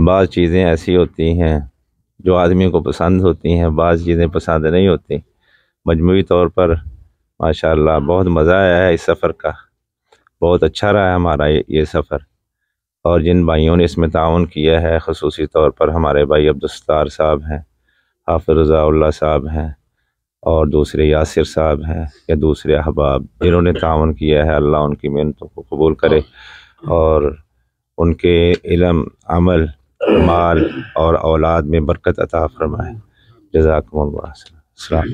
بعض چیزیں ایسی ہوتی ہیں جو آدمی کو پسند ہوتی ہیں، بعض چیزیں پسند نہیں ہوتی۔ مجموعی طور پر ماشاءاللہ بہت مزہ آیا ہے اس سفر کا، بہت اچھا رہا ہے ہمارا یہ سفر۔ اور جن بھائیوں نے اس میں تعاون کیا ہے، خصوصی طور پر ہمارے بھائی عبدالستار صاحب ہیں، حافظ رضا اللہ صاحب ہیں، اور دوسرے یاسر صاحب ہیں یا دوسرے احباب جنہوں نے تعاون کیا ہے، اللہ ان کی محنتوں کو قبول کرے اور ان کے علم، عمل، مال اور اولاد میں برکت عطا فرمائے۔ جزاکم اللہ۔ السلام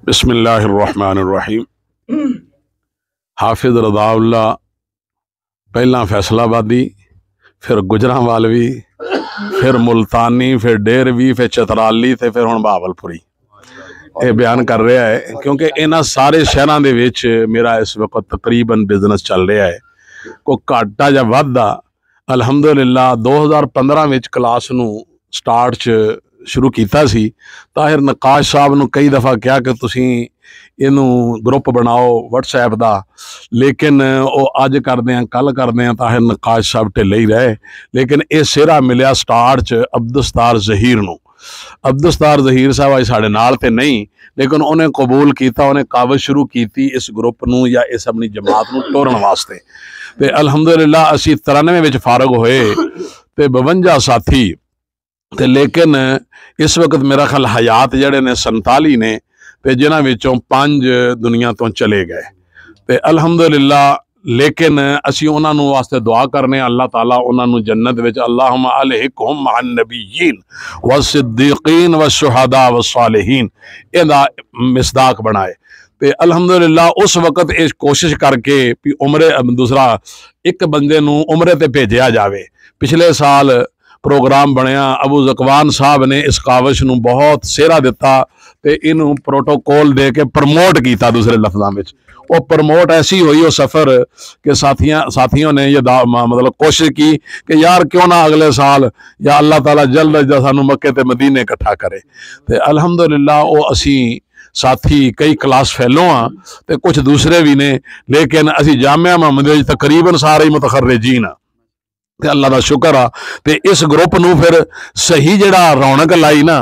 بسم اللہ الرحمن الرحیم۔ حافظ رضا اللہ پہلا فیصلہ آبادی، پھر گجرانوالوی، پھر ملتانی، پھر ڈیروی، پھر چترالی تے پھر ہن بہاولپوری یہ بیان کر رہا ہے، کیونکہ انہاں سارے شہراں دے وچ میرا اس وقت تقریباً بزنس چل رہا ہے، کوئی گھاٹا یا واਧਾ۔ الحمدللہ 2015 وچ کلاس نو سٹارٹ شروع کیتا سی۔ طاہر نقاش صاحب نو کئی دفعہ کیا کہ تسیں اینوں گروپ بناؤ واٹس ایپ دا، لیکن او اج کردے ہیں کل کردے ہیں، طاہر نقاش صاحب ٹھلے ہی رہے۔ لیکن اے سیرا ملیا سٹارٹ عبدالستار ظہیر نو۔ عبدالستار ظہیر صاحب آج ساڑھے نال تے نہیں، لیکن انہیں قبول کیتا، انہیں کاوش شروع کیتی اس گروپ نو یا اس اپنی جماعت نو ٹورن واسطے۔ تے الحمدللہ اسی 93 وچ فارغ ہوئے تے 52 ساتھی تے، لیکن اس وقت میرا خیال حیات جڑے نے 47 نے تے جنہاں وچوں 5 دنیا تو چلے گئے تے الحمدللہ۔ لیکن اسی انہاں نو واسطے دعا کرنے اللہ تعالیٰ انہاں نو جنت وچ اللہم الحقہم مع النبیین والصدیقین والشہداء والصالحین ادا مصداق بنائے تے الحمدللہ۔ اس وقت اس کوشش کر کے بھی عمرے دوسرا ایک بندے نو عمرے تے بھیجیا جاوے۔ پچھلے سال پروگرام بنیا، ابو زکوان صاحب نے اس کاوش نو بہت سیرا دیتا تے انہوں پروٹوکول دے کے پرموٹ کیتا۔ دوسرے لفظاں وچ وہ پرموٹ ایسی ہوئی وہ سفر کہ ساتھیوں نے یہ مطلب کوشش کی کہ یار کیوں نہ اگلے سال یا اللہ تعالیٰ جلد سانو مکے تے مدینے اکٹھا کرے تے الحمدللہ۔ وہ اسی ساتھی کئی کلاس فیلو ہاں تے کچھ دوسرے بھی نے، لیکن اسی جامعہ محمدیہ تقریباً سارے متخرجین ہاں تے اللہ دا شکر آ تے اس گروپ نو پھر صحیح جڑا رونق لائی نا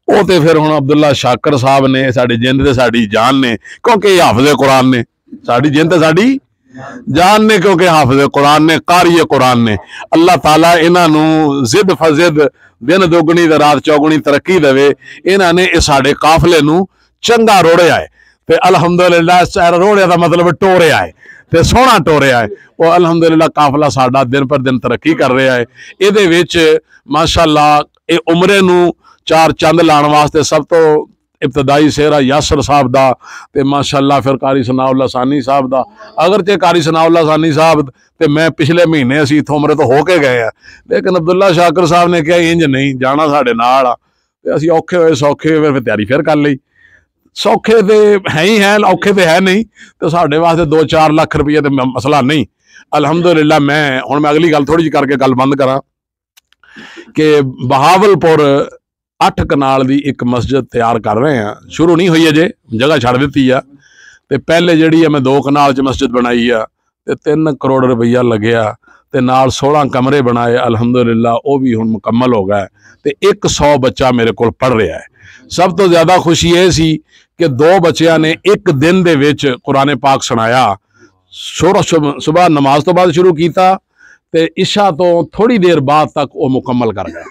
وہ تے پھر ہن عبداللہ شاکر صاحب نے ساڑی جند تے ساڑی جان نے، کیونکہ یہ حافظ قرآن نے، ساڑی جند تے ساڑی جان نے، کیونکہ حافظ قرآن نے، قاری قرآن نے۔ اللہ تعالیٰ انہاں نو زد فزد دن دوگنی تے رات چوگنی ترقی دے، انہاں نے اس ساڑے قافلے نو چنگا روڑے آئے تے الحمدللہ۔ روڑے دا مطلب ٹورے آئے تے سونا ٹورے آئے وہ الحمدللہ۔ قافلہ ساڑا دن پر دن ترقی کر رہا ہے۔ اے دے وچ ماشاءاللہ اے عمرے نو 4 چند لان واسطے سب تو ابتدائی سیرا یاسر صاحب دا تے ماشاءاللہ پھر قاری ثناء اللہ ثانی صاحب دا۔ اگرچہ قاری ثناء اللہ ثانی صاحب تے میں پچھلے مہینے اسی اتھوں عمرے تو ہو کے گئے ہیں، لیکن عبداللہ شاکر صاحب نے کہا انج نہیں جانا ساڑے نال آ تے اسی اوکھے ہوئے سوکھے ہوئے پھر تیاری پھر کر لئی۔ سوکھے تے ہیں ہی ہیں، اوکھے تے ہے نہیں، تو ساڑے واسطے 2-4 لاکھ روپیہ تے مسئلہ نہیں۔ الحمدللہ میں اگلی گل تھوڑی جی کر کے گل بند کراں کہ بہاولپور 8 کنال دی ایک مسجد تیار کر رہے ہیں، شروع نہیں ہوئی ہے جے، جگہ چھڑ دیتی ہے تے پہلے جڑی ہے میں 2 کنال چ مسجد بنائی ہے تے 3 کروڑ روپیہ لگیا تے نال 16 کمرے بنائے الحمدللہ۔ وہ بھی ہن مکمل ہو گئے تے 100 بچہ میرے کول پڑھ رہا ہے۔ سب تو زیادہ خوشی یہ سی کہ 2 بچیاں نے ایک دن دے وچ قرآن پاک سنایا۔ صبح نماز تو بعد شروع کیتا تے عشاء تو تھوڑی دیر بعد تک وہ مکمل کر گئے۔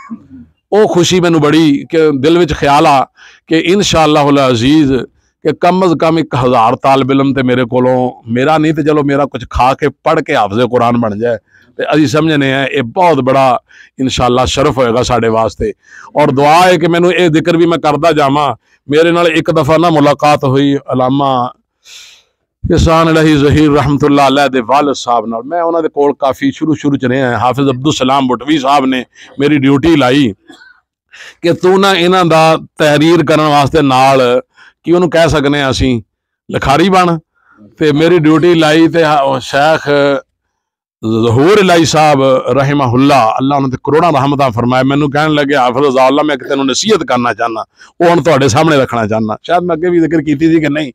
وہ خوشی مینوں بڑی کہ دل وچ خیال آ کہ انشاءاللہ العزیز کہ کم از کم 1000 طالب علم تے میرے کولوں، میرا نہیں تے چلو میرا کچھ کھا کے پڑھ کے حافظ قرآن بن جائے تے اسی سمجھنے ہیں یہ بہت بڑا انشاءاللہ شرف ہوئے گا ساڑے واسطے۔ اور دعا ہے کہ مینوں یہ ذکر بھی میں کردا جاواں، میرے نال ایک دفعہ نہ ملاقات ہوئی علامہ احسان الہی ظہیر رحمت اللہ علیہ دے والد صاحب نال، میں انہاں دے کول کافی شروع چ رہے ہیں۔ حافظ عبدالسلام بٹوی صاحب نے میری ڈیوٹی لائی کہ تو نہ انہاں دا تحریر کرن واسطے نال کی انہوں کہہ سکنے اسی لکھاری بن تے میری ڈیوٹی لائی تے شیخ ظہور الہی صاحب رحمہ اللہ اللہ نے کروڑا رحمتہ فرمائے مینوں کہنے لگے حافظ رضا اللہ میں تینوں نصیحت کرنا چاہنا وہ ہن تواڈے سامنے رکھنا چاہنا شاید میں اگے بھی ذکر کیتی تھی کہ نہیں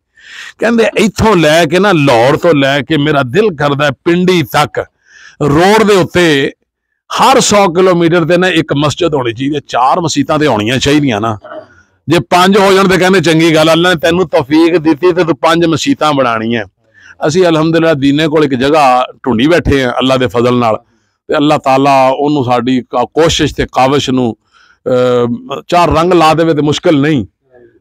کہندے ایتھوں لے کے نا لاہور تو لے کے میرا دل کردا ہے پنڈی تک روڈ دے اوتے ہر 100 کلومیٹر تے نا ایک مسجد ہونی چاہیے 4 مسیتاں تے ہونیاں چاہیے نا جے 5 ہو جان تے کہندے چنگی گل اللہ نے تینوں توفیق دتی تے تو 5 مسیتاں بنانیاں اسی الحمدللہ دینے کو ایک جگہ ڈھونڈی بیٹھے ہیں اللہ دے فضل نال تے اللہ تعالیٰ انہوں ساڈی کوشش تے کاوش نو 4 رنگ لا دے تے مشکل نہیں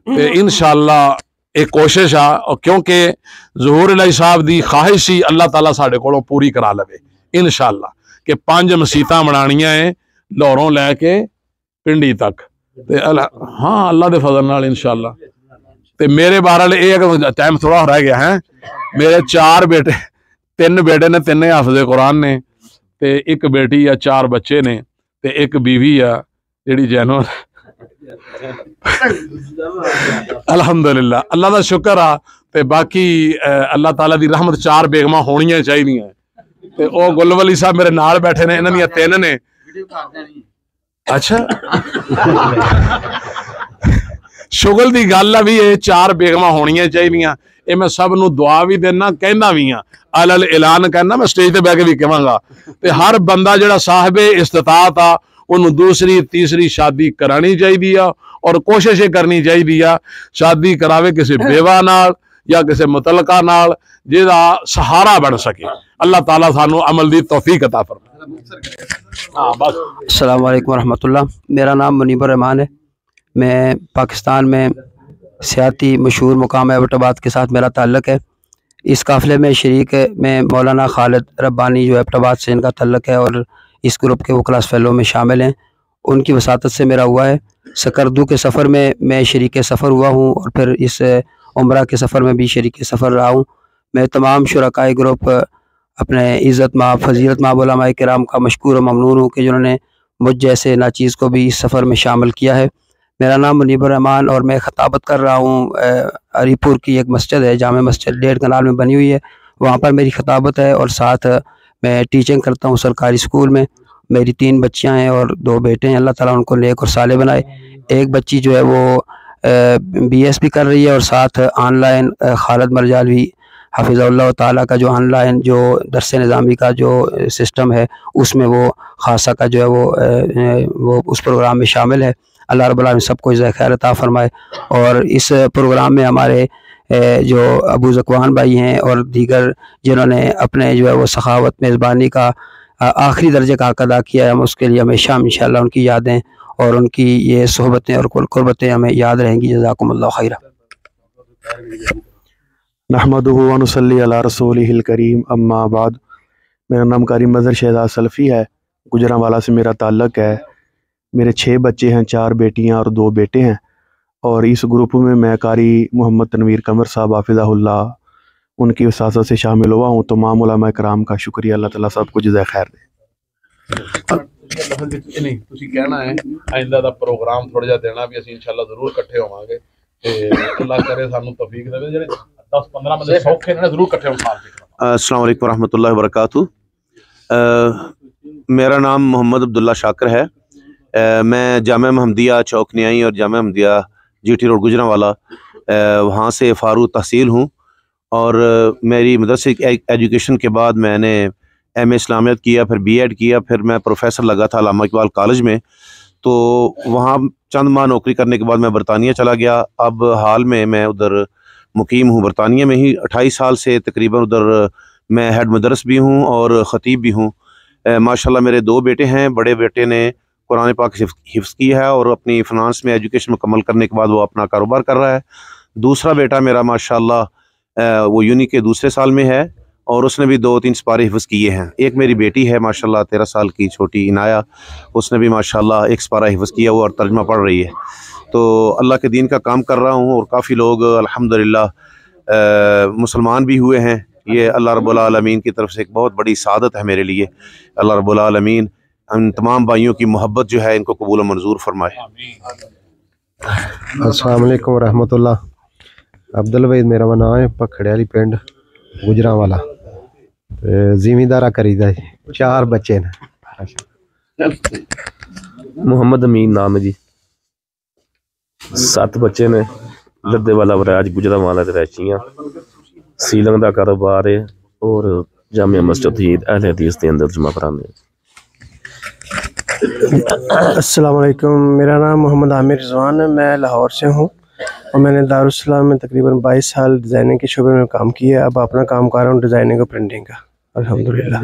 تے انشاءاللہ ایک کوشش آ کیونکہ ظہور الہی صاحب دی خواہش ہی اللہ تعالیٰ ساڈے کولوں پوری کرا لوے انشاءاللہ کہ 5 مسیتاں بنانیاں ہیں لاہوروں لے کے پنڈی تک تے ہاں اللہ دے فضل نال انشاءاللہ تے میرے بہرحال یہ کہ ٹائم تھوڑا رہ گیا ہے میرے 4 بیٹے 3 بیٹے نے 3 حافظ قرآن نے تے 1 بیٹی یا 4 بچے نے تے 1 بیوی آ جیڑی جینون الحمدللہ اللہ دا شکر آ تے باقی اللہ تعالیٰ دی رحمت 4 بیگماں ہونیاں چاہیے تے او گل ولی صاحب میرے نال بیٹھے نے انہاں دیاں 3 نے اچھا شغل دی گل ہے بھی یہ 4 بیگماں ہونیاں چاہیے یہ میں سب نو دعا بھی دینا کہنا بھی ہاں علل اعلان کہنا میں سٹیج تے بیٹھ کے بھی کہاں گا تے ہر بندہ جڑا صاحب استطاعت آ انہوں دوسری تیسری شادی کرانی چاہیے اور کوشش یہ کرنی چاہیے شادی کراوے کسی بیوہ نال یا کسی متعلقہ نال جہدا سہارا بن سکے اللہ تعالیٰ سانو عمل دی توفیق عطا فرمائے السلام علیکم ورحمۃ اللہ میرا نام منیب الرحمان ہے میں پاکستان میں سیاحتی مشہور مقام ایبٹ آباد کے ساتھ میرا تعلق ہے اس قافلے میں شریک میں مولانا خالد ربانی جو ایبٹ آباد سے ان کا تعلق ہے اور اس گروپ کے وہ کلاس فیلو میں شامل ہیں ان کی وساطت سے میرا ہوا ہے سکردو کے سفر میں شریک سفر ہوا ہوں اور پھر اس عمرہ کے سفر میں بھی شریک سفر رہا ہوں میں تمام شرکائے گروپ اپنے عزت مآب فضیلت مآب علماء کرام کا مشکور و ممنون ہوں کہ جنہوں نے مجھ جیسے ناچیز کو بھی اس سفر میں شامل کیا ہے میرا نام منیب الرحمان اور میں خطابت کر رہا ہوں علی پور کی ایک مسجد ہے جامع مسجد 1.5 کنال میں بنی ہوئی ہے وہاں پر میری خطابت ہے اور ساتھ میں ٹیچنگ کرتا ہوں سرکاری اسکول میں میری 3 بچیاں ہیں اور 2 بیٹے ہیں اللہ تعالیٰ ان کو نیک اور صالح بنائے ایک بچی جو ہے وہ BS بھی کر رہی ہے اور ساتھ آن لائن خالد مرجالوی حافظ اللہ تعالیٰ کا جو آن لائن جو درس نظامی کا جو سسٹم ہے اس میں وہ خاصہ کا جو ہے وہ اس پروگرام میں شامل ہے اللہ رب العالمین سب کو جزائے خیر عطا فرمائے اور اس پروگرام میں ہمارے جو ابو زکوان بھائی ہیں اور دیگر جنہوں نے اپنے جو ہے وہ سخاوت میزبانی کا آخری درجے کا حق ادا کیا ہے ہم اس کے لیے ہمیشہ انشاءاللہ ان کی یادیں اور ان کی یہ صحبتیں اور قربتیں ہمیں یاد رہیں گی جزاکم اللہ خیرہ نحمدہ و نصلی علی رسولہ الکریم اما بعد میرا نام قاری مظہر شہزاد سلفی ہے گجرانوالہ سے میرا تعلق ہے میرے 6 بچے ہیں 4 بیٹیاں اور 2 بیٹے ہیں اور اس گروپ میں قاری محمد تنویر قمر صاحب حافظہ اللہ ان کی وساطت سے شامل ہوا ہوں تمام علماء کرام کا شکریہ اللہ تعالیٰ سب کو جزائے خیر دے نہیں تسی کہنا ہے آئندہ دا پروگرام تھوڑا جا دینا بھی اسی انشاءاللہ ضرور کٹھے ہوواں گے تے اللہ کرے سانو توفیق دے جڑے 10-15 بندے سوکھے نے ضرور کٹھے ہون السلام علیکم ورحمۃ اللہ وبرکاتہ میرا نام محمد عبداللہ شاکر ہے میں جامعہ محمدیہ چوک نیائی اور جامعہ محمدیہ GT روڈ گجرانوالہ وہاں سے فارغ تحصیل ہوں اور میری مدرسے ایجوکیشن کے بعد میں نے ایم اے اسلامیات کیا پھر BEd کیا پھر میں پروفیسر لگا تھا علامہ اقبال کالج میں تو وہاں چند ماہ نوکری کرنے کے بعد میں برطانیہ چلا گیا اب حال میں ادھر مقیم ہوں برطانیہ میں ہی 28 سال سے تقریباً ادھر میں ہیڈ مدرس بھی ہوں اور خطیب بھی ہوں ماشاءاللہ میرے 2 بیٹے ہیں بڑے بیٹے نے قرآن پاک حفظ کیا ہے اور اپنی فنانس میں ایجوکیشن مکمل کرنے کے بعد وہ اپنا کاروبار کر رہا ہے دوسرا بیٹا میرا ماشاءاللہ وہ یونی کے دوسرے سال میں ہے اور اس نے بھی 2-3 سپارے حفظ کیے ہیں ایک میری بیٹی ہے ماشاءاللہ 13 سال کی چھوٹی عنایہ اس نے بھی ماشاءاللہ 1 سپارہ حفظ کیا وہ اور ترجمہ پڑھ رہی ہے تو اللہ کے دین کا کام کر رہا ہوں اور کافی لوگ الحمدللہ مسلمان بھی ہوئے ہیں یہ اللہ رب العالمین کی طرف سے ایک بہت بڑی سعادت ہے میرے لیے اللہ رب العالمین ان تمام بھائیوں کی محبت جو ہے ان کو قبول و منظور فرمائے السلام علیکم ورحمۃ اللہ عبدالوحید میرا نام ہے پکھڑے والی پنڈ گجرانوالہ ਜ਼ਿਮੀਂਦਾਰਾ ਕਰੀਦਾ ਜੀ, 4 ਬੱਚੇ ਨੇ। मोहम्मद अमीन नाम है जी, 7 बच्चे ने। लद्दे वाला वराज गुजरांवाला दे रैशियां, सीलिंग का कारोबार है और जामिया मस्जिद अहले हदीस के अंदर जुमा पढ़ाने। अस्सलाम वालेकुम, मेरा नाम मोहम्मद आमिर रिजवान है, मैं लाहौर से हूँ और मैंने दारुस्सलाम में तकरीबन 22 साल डिज़ाइनिंग के शोबे में काम किया है। अब अपना काम कर रहा हूँ डिज़ाइनिंग और प्रिंटिंग का, अल्हम्दुलिल्लाह।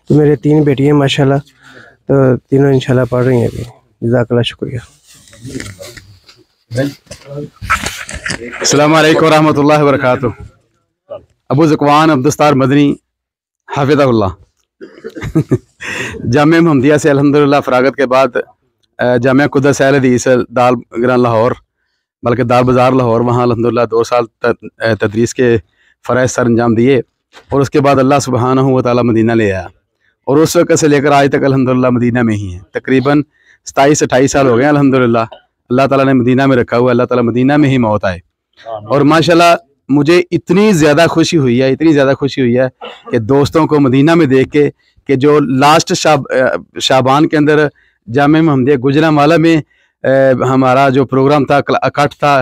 तो मेरे 3 बेटियाँ माशाल्लाह, तो तीनों इंशाल्लाह पढ़ रही हैं अभी। जज़ाकल्लाह, शुक्रिया। अस्सलाम वालेकुम रहमतुल्लाहि व बरकातुहू। अबू ज़ुकवान अब्दुस्तार मदनी हाफिज़हुल्लाह। जामिया मुहम्मदिया से अल्हम्दुलिल्लाह फ़रागत के बाद जामिया क़ुद्दस अहले हदीस दाल ग्रां लाहौर, बल्कि दाल बाज़ार लाहौर, वहाँ अल्हम्दुलिल्लाह 2 साल तदरीस के फ़राइज़ सर अंजाम दिए और उसके बाद अल्लाह सुब्हानहू व तआला मदीना ले आया और उस वक्त से लेकर आज तक अल्हम्दुलिल्लाह मदीना में ही है। तकरीबन 27-28 साल हो गए अल्हम्दुलिल्लाह। अल्लाह ताला ने मदीना में रखा हुआ, अल्लाह ताला मदीना में ही मौत आए। और माशाल्लाह मुझे इतनी ज़्यादा खुशी हुई है कि दोस्तों को मदीना में देख के कि जो लास्ट शाबान के अंदर जामिया मुहम्मदिया गुजरांवाला में हमारा जो प्रोग्राम था, इकट्ठ था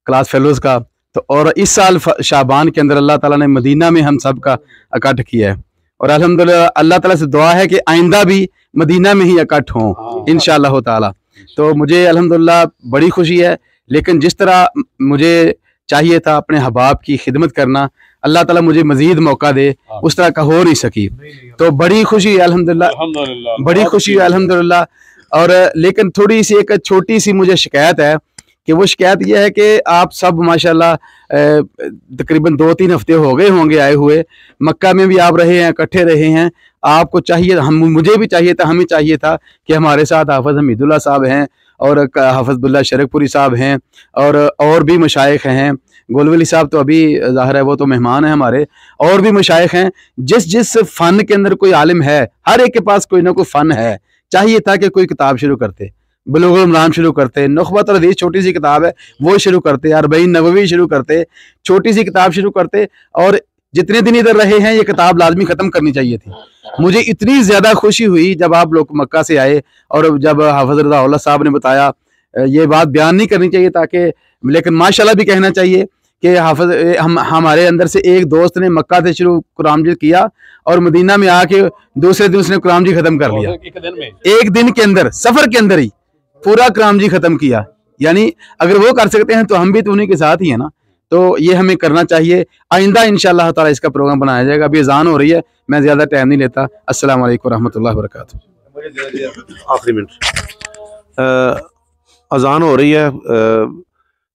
क्लास फेलोज़ का, तो और इस साल शाबान के अंदर अल्लाह ताला ने मदीना में हम सब का इकट्ठ किया है। और अल्हम्दुलिल्लाह अल्लाह ताला से दुआ है कि आइंदा भी मदीना में ही इकट्ठ हों इंशाअल्लाह ताला। तो मुझे अल्हम्दुलिल्लाह बड़ी खुशी है, लेकिन जिस तरह मुझे चाहिए था अपने हबाब की खिदमत करना, अल्लाह ताला मुझे मज़ीद मौका दे, उस तरह का हो नहीं सकी। तो बड़ी खुशी है अल्हम्दुलिल्लाह, बड़ी खुशी है अल्हम्दुलिल्लाह। और लेकिन थोड़ी सी एक छोटी सी मुझे शिकायत है कि वो शिकायत ये है कि आप सब माशाल्लाह तकरीबन 2-3 हफ्ते हो गए होंगे आए हुए, मक्का में भी आप रहे हैं, इकट्ठे रहे हैं। आपको चाहिए, मुझे भी चाहिए था, हमें चाहिए था कि हमारे साथ हाफ़िज़ हमीदुल्लाह साहब हैं और हाफ़िज़ अब्दुल्ला शरकपुरी साहब हैं और भी मशाइख हैं। गोलवली साहब तो अभी ज़ाहिर है वो तो मेहमान हैं हमारे, और भी मशाइख हैं। जिस फ़न के अंदर कोई आलिम है, हर एक के पास कोई ना कोई फ़न है। चाहिए था कि कोई किताब शुरू करते, बुलूगुल मराम शुरू करते, नुख़बतुल हदीस छोटी सी किताब है वो शुरू करते, अरबईन नववी शुरू करते, छोटी सी किताब शुरू करते। और जितने दिन इधर रहे हैं ये किताब लाजमी ख़त्म करनी चाहिए थी। मुझे इतनी ज़्यादा खुशी हुई जब आप लोग मक्का से आए और जब हाफ़िज़ रज़ाउल्लाह साहब ने बताया, ये बात बयान नहीं करनी चाहिए ताकि, लेकिन माशाल्लाह भी कहना चाहिए कि हाफ़िज़ हमारे अंदर से एक दोस्त ने मक्का से शुरू कुरान मजीद किया और मदीना में आके दूसरे दिन उसने कुरान मजीद ख़त्म कर लिया। एक दिन के अंदर, सफ़र के अंदर ही पूरा कुरान मजीद ख़त्म किया। यानी अगर वो कर सकते हैं तो हम भी तो उन्हीं के साथ ही है ना। तो ये हमें करना चाहिए। आइंदा इंशाअल्लाह ताला इसका प्रोग्राम बनाया जाएगा। अभी अज़ान हो रही है, मैं ज़्यादा टाइम नहीं लेता। अस्सलाम वालेकुम रहमतुल्लाहि व बरकातुहू। आखिरी मिनट, अज़ान हो रही है,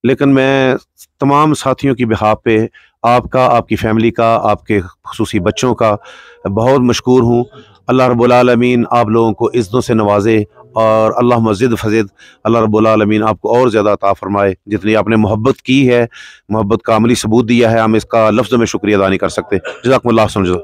लेकिन मैं तमाम साथियों की बिहाफ पे आपका, आपकी फैमिली का, आपके खुसूसी बच्चों का बहुत मशकूर हूँ। अल्लाह रब्बुल आलमीन आप लोगों को इज़्ज़तों से नवाजे और अल्लाह मज़ीद फज़ीद अल्लाह रब्बुल आलमीन आपको और ज़्यादा अता फरमाए। जितनी आपने मोहब्बत की है, मोहब्बत का अमली सबूत दिया है, हम इसका लफ्ज़ में शुक्रिया अदा नहीं कर सकते। जज़ाकुमुल्लाह समझो।